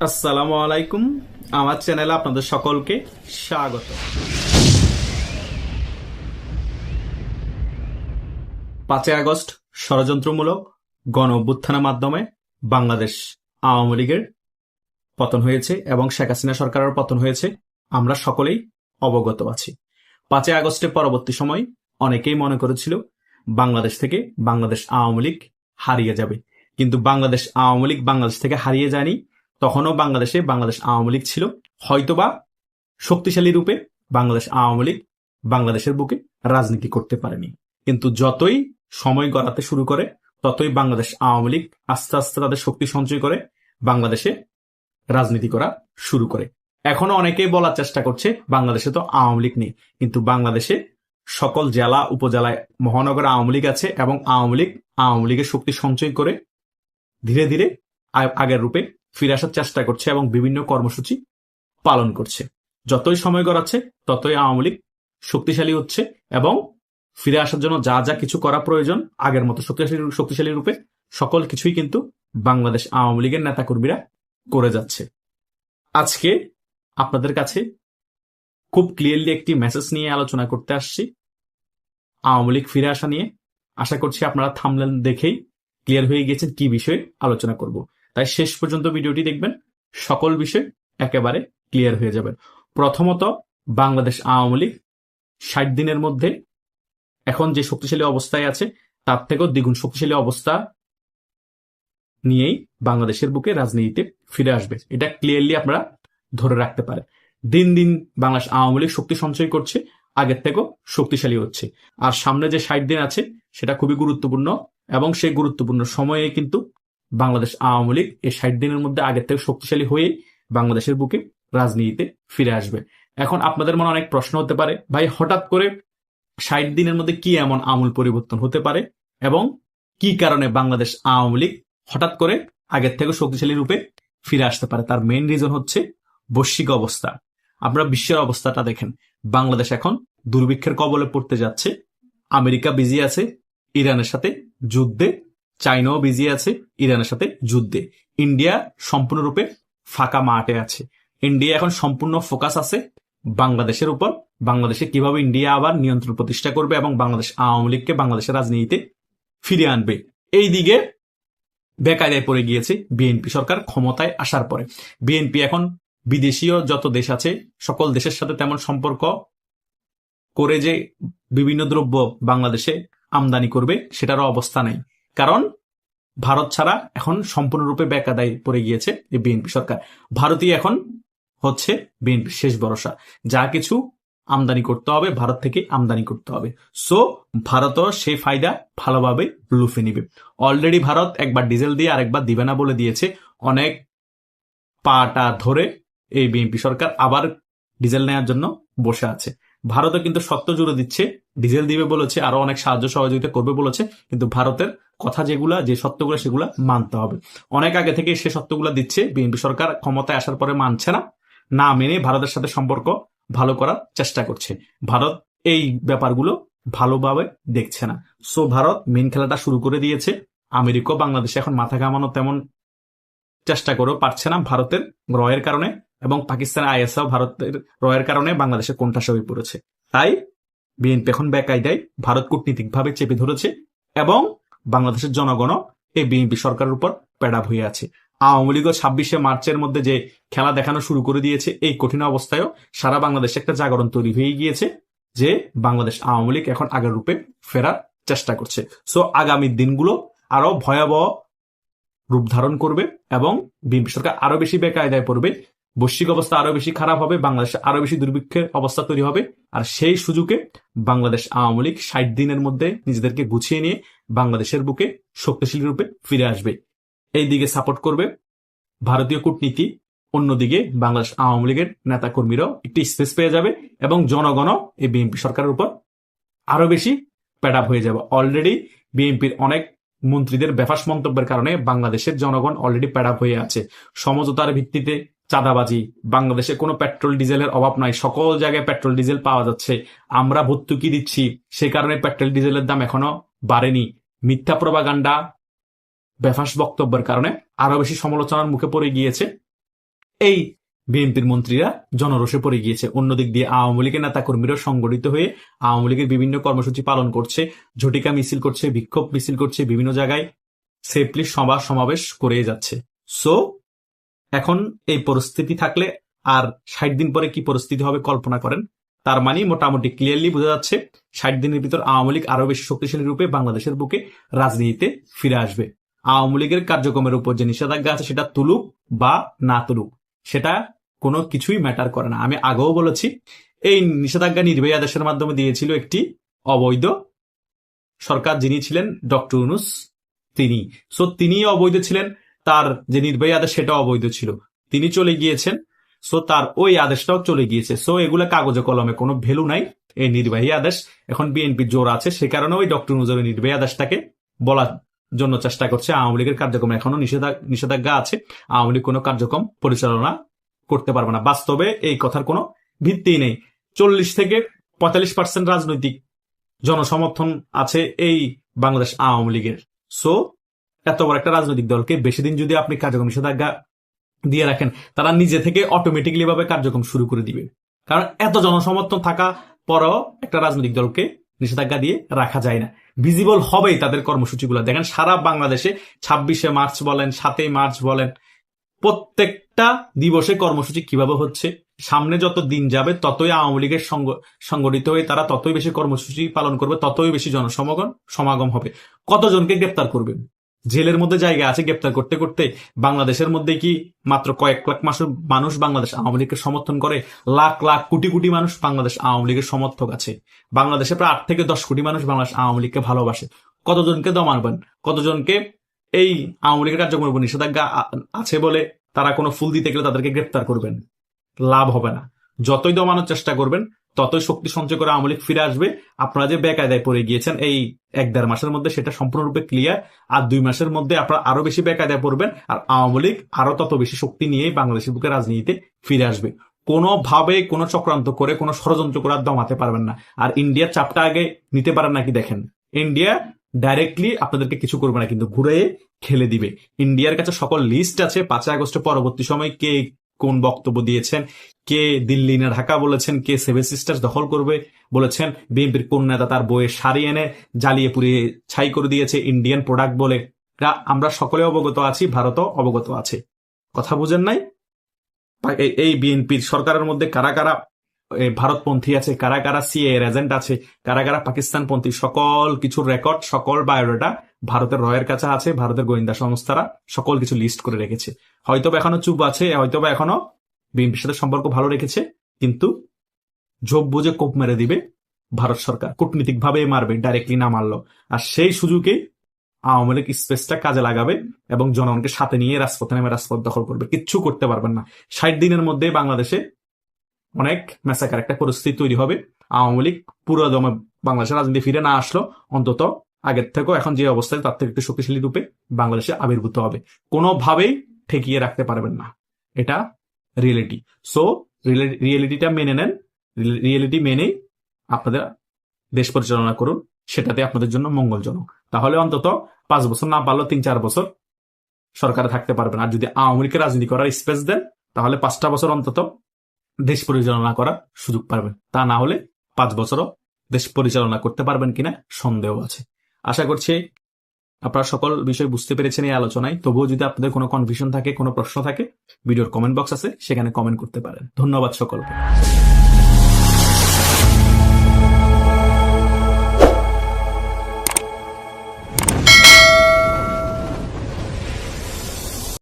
আসসালামু আলাইকুম। আমার চ্যানেলে আপনাদের সকলকে স্বাগত। 5ই আগস্ট ষড়যন্ত্রমূলক গণ অভ্যুত্থানের মাধ্যমে বাংলাদেশ আওয়ামী লীগের পতন হয়েছে এবং শেখ হাসিনা সরকারের পতন হয়েছে, আমরা সকলেই অবগত আছি। 5ই আগস্টের পরবর্তী সময় অনেকেই মনে করেছিল বাংলাদেশ থেকে বাংলাদেশ আওয়ামী লীগ হারিয়ে যাবে, কিন্তু বাংলাদেশ আওয়ামী লীগ বাংলাদেশ থেকে হারিয়ে যায়নি। তখনও বাংলাদেশে বাংলাদেশ আওয়ামী লীগ ছিল, হয়তোবা শক্তিশালী রূপে বাংলাদেশ আওয়ামী লীগ বাংলাদেশের বুকে রাজনীতি করতে পারেনি। কিন্তু যতই সময় গড়াতে শুরু করে ততই বাংলাদেশ আওয়ামী লীগ আস্তে আস্তে তাদের শক্তি সঞ্চয় করে বাংলাদেশে রাজনীতি করা শুরু করে। এখনো অনেকেই বলার চেষ্টা করছে বাংলাদেশে তো আওয়ামী লীগ নেই, কিন্তু বাংলাদেশে সকল জেলা উপজেলায় মহানগর আওয়ামী লীগ আছে এবং আওয়ামী লীগের শক্তি সঞ্চয় করে ধীরে ধীরে আগের রূপে ফিরে আসার চেষ্টা করছে এবং বিভিন্ন কর্মসূচি পালন করছে। যতই সময় গড়াচ্ছে ততই আওয়ামী লীগ শক্তিশালী হচ্ছে এবং ফিরে আসার জন্য যা যা কিছু করা প্রয়োজন আগের মতো শক্তিশালী রূপে সকল কিছুই কিন্তু বাংলাদেশ আওয়ামী লীগের নেতাকর্মীরা করে যাচ্ছে। আজকে আপনাদের কাছে খুব ক্লিয়ারলি একটি মেসেজ নিয়ে আলোচনা করতে আসছি, আওয়ামী লীগ ফিরে আসা নিয়ে। আশা করছি আপনারা থাম্বনেল দেখেই ক্লিয়ার হয়ে গেছেন কি বিষয়ে আলোচনা করব, তাই শেষ পর্যন্ত ভিডিওটি দেখবেন, সকল বিষয় একেবারে ক্লিয়ার হয়ে যাবে। প্রথমত, বাংলাদেশ আওয়ামী লীগ 60 দিনের মধ্যে এখন যে শক্তিশালী অবস্থায় আছে তার থেকেও দ্বিগুণ শক্তিশালী অবস্থা নিয়েই বাংলাদেশের বুকে রাজনীতিতে ফিরে আসবে, এটা ক্লিয়ারলি আপনারা ধরে রাখতে পারেন। দিন দিন বাংলাদেশ আওয়ামী লীগ শক্তি সঞ্চয় করছে, আগের থেকেও শক্তিশালী হচ্ছে। আর সামনে যে 60 দিন আছে সেটা খুবই গুরুত্বপূর্ণ এবং সেই গুরুত্বপূর্ণ সময়ে কিন্তু বাংলাদেশ আওয়ামী লীগ এই 60 দিনের মধ্যে আগের থেকে শক্তিশালী হয়ে বাংলাদেশের বুকে রাজনীতিতে ফিরে আসবে। এখন আপনাদের মনে অনেক প্রশ্ন হতে পারে, ভাই হঠাৎ করে 60 দিনের মধ্যে কি এমন আমূল পরিবর্তন হতে পারে এবং কি কারণে বাংলাদেশ আওয়ামী লীগ হঠাৎ করে আগের থেকে শক্তিশালী রূপে ফিরে আসতে পারে? তার মেইন রিজন হচ্ছে বৈশ্বিক অবস্থা। আপনারা বিশ্বের অবস্থাটা দেখেন, বাংলাদেশ এখন দুর্ভিক্ষের কবলে পড়তে যাচ্ছে। আমেরিকা বিজি আছে ইরানের সাথে যুদ্ধে, চাইনাও বিজি আছে ইরানের সাথে যুদ্ধে, ইন্ডিয়া সম্পূর্ণরূপে ফাঁকা মাঠে আছে। ইন্ডিয়া এখন সম্পূর্ণ ফোকাস আছে বাংলাদেশের উপর, বাংলাদেশে কিভাবে ইন্ডিয়া আবার নিয়ন্ত্রণ প্রতিষ্ঠা করবে এবং বাংলাদেশ আওয়ামী লীগকে বাংলাদেশের রাজনীতিতে ফিরিয়ে আনবে। এই দিকে বেকায়দায় পড়ে গিয়েছে বিএনপি সরকার ক্ষমতায় আসার পরে। বিএনপি এখন বিদেশীয় যত দেশ আছে সকল দেশের সাথে তেমন সম্পর্ক করে যে বিভিন্ন দ্রব্য বাংলাদেশে আমদানি করবে সেটারও অবস্থা নেই, কারণ ভারত ছাড়া এখন সম্পূর্ণরূপে বেকায়দায় পড়ে গিয়েছে এই বিএনপি সরকার। ভারতই এখন হচ্ছে বিএনপির শেষ ভরসা, যা কিছু আমদানি করতে হবে ভারত থেকে আমদানি করতে হবে। সো ভারতও সেই ফায়দা ভালোভাবে লুফে নিবে। অলরেডি ভারত একবার ডিজেল দিয়ে আরেকবার দিবে না বলে দিয়েছে, অনেক পাটা ধরে এই বিএনপি সরকার আবার ডিজেল নেওয়ার জন্য বসে আছে। ভারতও কিন্তু সত্য জুড়ে দিচ্ছে, ডিজেল দিবে বলেছে, আরো অনেক সাহায্য সহযোগিতা করবে বলেছে, কিন্তু ভারতের কথা যেগুলা যে সত্যগুলো সেগুলা মানতে হবে। অনেক আগে থেকে সে সত্যগুলা দিচ্ছে, বিএনপি সরকার ক্ষমতায় আসার পরে মানছে না, না মেনে ভারতের সাথে সম্পর্ক ভালো করার চেষ্টা করছে। ভারত এই ব্যাপারগুলো ভালোভাবে দেখছে না। সো ভারত মেন খেলাটা শুরু করে দিয়েছে। আমেরিকা বাংলাদেশে এখন মাথা ঘামানো তেমন চেষ্টা করেও পারছে না ভারতের রয়ের কারণে, এবং পাকিস্তান আইএসও ভারতের রয়ের কারণে বাংলাদেশে কোণঠাসা হয়ে পড়েছে। তাই বিএনপি এখন বেকায়দায় ভারত কূটনীতিকভাবে চেপে ধরেছে এবং বাংলাদেশের জনগণও এই বিএনপি সরকারের উপর পেড়াব হয়ে আছে। আওয়ামী লীগও 26শে মার্চের মধ্যে যে খেলা দেখানো শুরু করে দিয়েছে, এই কঠিন অবস্থায়ও সারা বাংলাদেশে একটা জাগরণ তৈরি হয়ে গিয়েছে যে বাংলাদেশ আওয়ামী লীগ এখন আগের রূপে ফেরার চেষ্টা করছে। সো আগামী দিনগুলো আরো ভয়াবহ রূপ ধারণ করবে এবং বিএনপি সরকার আরো বেশি বেকায়দায় পড়বে, বৈশ্বিক অবস্থা আরো বেশি খারাপ হবে, বাংলাদেশে আরো বেশি দুর্ভিক্ষের অবস্থা তৈরি হবে। আর সেই সুযোগে বাংলাদেশ আওয়ামী লীগ 60 দিনের মধ্যে নিজেদেরকে গুছিয়ে নিয়ে বাংলাদেশের বুকে শক্তিশালী রূপে ফিরে আসবে। এই দিকে সাপোর্ট করবে ভারতীয় কূটনীতি, অন্যদিকে বাংলাদেশ আওয়ামী লীগের নেতা কর্মীরাও একটি স্পেস পেয়ে যাবে এবং জনগণও এই বিএনপি সরকারের উপর আরো বেশি প্যাডাপ হয়ে যাবে। অলরেডি বিএনপির অনেক মন্ত্রীদের বেফাস মন্তব্যের কারণে বাংলাদেশের জনগণ অলরেডি প্যাডাপ হয়ে আছে। সমঝোতার ভিত্তিতে চাঁদাবাজি, বাংলাদেশে কোনো পেট্রোল ডিজেলের অভাব নাই, সকল জায়গায় পেট্রোল ডিজেল পাওয়া যাচ্ছে, আমরা ভর্তুকি দিচ্ছি, সে কারণে পেট্রোল ডিজেলের দাম এখনো বাড়েনি। মিথ্যা প্রপাগান্ডা, বেফাস বক্তব্যের কারণে আরো বেশি সমালোচনার মুখে পড়ে গিয়েছে এই বিএনপির মন্ত্রীরা জনরোষে পড়ে গিয়েছে। অন্যদিক দিয়ে আওয়ামী লীগের নেতা কর্মীরা সংগঠিত হয়ে আওয়ামী লীগের বিভিন্ন কর্মসূচি পালন করছে, ঝটিকা মিছিল করছে, বিক্ষোভ মিছিল করছে, বিভিন্ন জায়গায় সেফলি সভা সমাবেশ করে যাচ্ছে। সো এখন এই পরিস্থিতি থাকলে আর 60 দিন পরে কি পরিস্থিতি হবে কল্পনা করেন। তার মানে মোটামুটি ক্লিয়ারলি বোঝা যাচ্ছে 60 দিনের ভিতর আওয়ামী লীগ আরো বেশি শক্তিশালী রূপে বাংলাদেশের বুকে রাজনীতিতে ফিরে আসবে। আওয়ামী লীগের কার্যক্রমের উপর যে নিষেধাজ্ঞা আছে সেটা তুলুক বা না তুলুক, সেটা কোনো কিছুই ম্যাটার করে না। আমি আগেও বলেছি, এই নিষেধাজ্ঞা নির্বাহী আদেশের মাধ্যমে দিয়েছিল একটি অবৈধ সরকার, যিনি ছিলেন ডক্টর ইউনূস, তিনি। সো তিনি অবৈধ ছিলেন, তার যে নির্বাহী আদেশ সেটা অবৈধ ছিল, তিনি চলে গিয়েছেন। সো তার ওই আদেশটাও চলে গিয়েছে। সো এগুলো কাগজে কলমে কোনো ভ্যালু নাই এই নির্বাহী আদেশ। এখন বিএনপি জোর আছে, সে কারণে ওই ডক্টর ইউনূসের নির্বাহী আদেশটাকে বলার জন্য চেষ্টা করছে। আওয়ামী লীগের কার্যক্রম এখনো নিষেধাজ্ঞা আছে, আওয়ামী লীগ কোনো কার্যক্রম পরিচালনা করতে পারবে না। বাস্তবে এই কথার কোনো ভিত্তি নেই। 40 থেকে 45% রাজনৈতিক জনসমর্থন আছে এই বাংলাদেশ আওয়ামী লীগের। সো এত বড় একটা রাজনৈতিক দলকে বেশি দিন যদি আপনি কার্যক্রম নিষেধাজ্ঞা দিয়ে রাখেন, তারা নিজে থেকে অটোমেটিক্যালি ভাবে কার্যক্রম শুরু করে দিবে। কারণ এত জনসমর্থন থাকা পরেও একটা রাজনৈতিক দলকে নিষেধাজ্ঞা দিয়ে রাখা যায় না। ভিজিবল হবেই তাদের কর্মসূচিগুলো। দেখেন সারা বাংলাদেশে 26শে মার্চ বলেন, 7ই মার্চ বলেন, প্রত্যেকটা দিবসে কর্মসূচি কিভাবে হচ্ছে। সামনে যত দিন যাবে ততই আওয়ামী লীগের সংগঠিত হয়ে তারা ততই বেশি কর্মসূচি পালন করবে, ততই বেশি সমাগম হবে। কতজনকে গ্রেপ্তার করবেন? জেলের মধ্যে জায়গা আছে গ্রেপ্তার করতে করতে। বাংলাদেশের মধ্যে কি মাত্র কয়েক লাখ মানুষ বাংলাদেশ আওয়ামী লীগকে সমর্থন করে? লাখ লাখ কোটি কোটি মানুষ বাংলাদেশ আওয়ামী লীগের সমর্থক আছে। বাংলাদেশে প্রায় 8 থেকে 10 কোটি মানুষ বাংলাদেশ আওয়ামী লীগকে ভালোবাসে। কতজনকে দমানবেন? কতজনকে এই আওয়ামী লীগের কার্যক্রমের উপর নিষেধাজ্ঞা আছে বলে তারা কোনো ফুল দিতে গেলে তাদেরকে গ্রেপ্তার করবেন? লাভ হবে না। যতই দমানোর চেষ্টা করবেন ততই শক্তি সঞ্চয় করে আওয়ামী লীগ ফিরে আসবে। আপনারা যে বেকায়দায় পড়ে গিয়েছেন এই 1-1.5 মাসের মধ্যে, সেটা সম্পূর্ণরূপে ক্লিয়ার। আর 2 মাসের মধ্যে আপনারা আরো বেশি বেকায়দায় পড়বেন, আর আওয়ামী লীগ আরো তত বেশি শক্তি নিয়ে বাংলাদেশের বুকে রাজনীতিতে ফিরে আসবে। কোনোভাবে কোনো চক্রান্ত করে কোনো ষড়যন্ত্র করে দমাতে পারবেন না। আর ইন্ডিয়ার চাপটা আগে নিতে পারেন নাকি দেখেন। ইন্ডিয়া ডাইরেক্টলি আপনাদেরকে কিছু করবে না, কিন্তু ঘুরে খেলে দিবে। ইন্ডিয়ার কাছে সকল লিস্ট আছে। 5 আগস্টের পরবর্তী সময় কে কোন বক্তব্য দিয়েছেন, কে দিল্লি না ঢাকা বলেছেন, কে 7 সিস্টার্স দখল করবে বলেছেন, বিএনপির কোন নেতা তার বইয়ে শাড়ি এনে জ্বালিয়ে পুড়িয়ে ছাই করে দিয়েছে ইন্ডিয়ান প্রোডাক্ট বলে, আমরা সকলে অবগত আছি, ভারতও অবগত আছে। কথা বুঝেন নাই? এই বিএনপির সরকারের মধ্যে কারা কারা ভারতপন্থী আছে, কারা কারা সিএ এর এজেন্ট আছে, কারা কারা পাকিস্তানপন্থী, সকল কিছুর রেকর্ড, সকল বায়োডাটা ভারতের রয়ের কাছে আছে। ভারতের গোয়েন্দা সংস্থারা সকল কিছু লিস্ট করে রেখেছে। হয়তোবা এখনো চুপ আছে, হয়তোবা এখনো বিএনপির সাথে সম্পর্ক ভালো রেখেছে, কিন্তু ঝোপ বুঝে কোপ মেরে দিবে ভারত সরকার। কূটনীতিক ভাবে মারবে, ডাইরেক্টলি না মারলো। আর সেই সুযোগে আওয়ামী লীগ স্পেসটা কাজে লাগাবে এবং জনগণকে সাথে নিয়ে রাজপথে নেমে রাজপথ দখল করবে। কিচ্ছু করতে পারবেন না। 60 দিনের মধ্যে বাংলাদেশে অনেক ম্যাসাকার একটা পরিস্থিতি তৈরি হবে। আওয়ামী লীগ পুরো দমে বাংলাদেশের রাজনীতি ফিরে না আসলো, অন্তত আগের থেকেও এখন যে অবস্থায় তার থেকে একটু শক্তিশালী রূপে বাংলাদেশে আবির্ভূত হবে। কোনোভাবেই ঠেকিয়ে রাখতে পারবেন না, এটা রিয়েলিটি। সো রিয়েলিটিটা মেনে নেন, রিয়েলিটি মেনেই আপনাদের দেশ পরিচালনা করুন, সেটাতে আপনাদের জন্য মঙ্গলজনক। তাহলে অন্তত 5 বছর না পারলেও 3-4 বছর সরকারে থাকতে পারবেন। আর যদি আওয়ামী লীগকে রাজনীতি করার স্পেস দেন তাহলে 5টা বছর অন্তত দেশ পরিচালনা করার সুযোগ পাবেন। তা না হলে 5 বছরও দেশ পরিচালনা করতে পারবেন কিনা সন্দেহ আছে। আশা করছি আপনারা সকল বিষয় বুঝতে পেরেছেন এই আলোচনায়। তবুও যদি আপনাদের কোনো কনফিউশন থাকে, কোনো প্রশ্ন থাকে, ভিডিওর কমেন্ট বক্স আছে, সেখানে কমেন্ট করতে পারেন। ধন্যবাদ সকলকে।